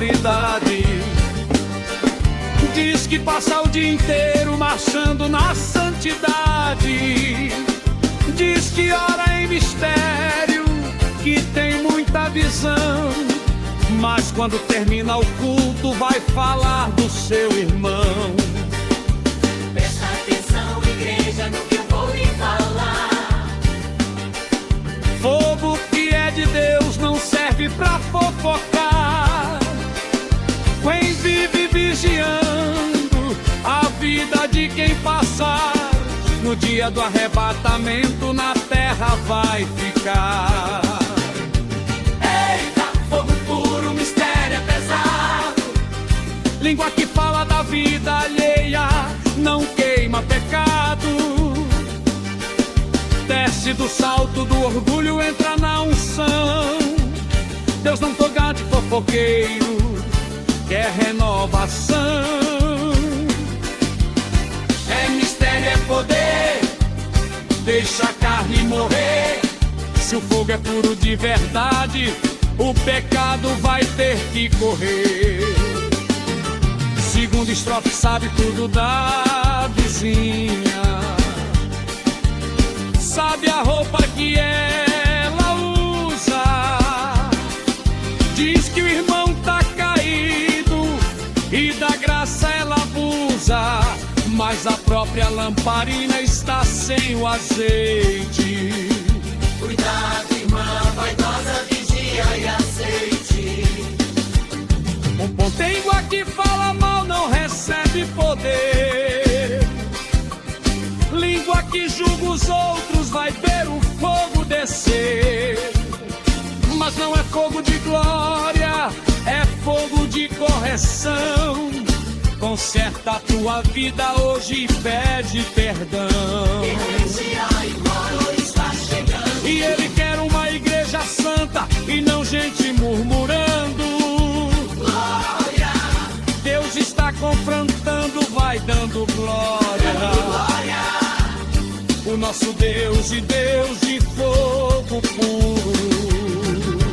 autoridade. Diz que passa o dia inteiro marchando na santidade. Diz que ora em mistério, que tem muita visão. Mas quando termina o culto vai falar do seu irmão. Presta atenção, igreja, no que eu vou lhe falar. Fogo que é de Deus não serve pra fofocar. Quem vive vigiando a vida de quem passar, no dia do arrebatamento na terra vai ficar. Eita, fogo puro, mistério é pesado. Língua que fala da vida alheia, não queima pecado. Desce do salto do orgulho, entra na unção. Deus não toca de fofoqueiro, quer renovação. É mistério, é poder, deixa a carne morrer. Se o fogo é puro de verdade, o pecado vai ter que correr. Segunda estrofe sabe tudo da vizinha, sabe a roupa que ela usa. Diz que o irmão tá caído e da graça ela abusa, mas a própria lamparina está sem o azeite. Cuidado, irmã, vaidosa, vigia e aceite. Um pontengue que fala mal não recebe poder. Língua que julga os outros vai ver o fogo descer. Mas não é fogo de glória, é fogo de correção. Conserta a tua vida hoje e pede perdão. E ele quer uma igreja santa e não gente murmurando. Glória! Deus está confrontando, vai dando glória. Glória! O nosso Deus e Deus de fogo puro.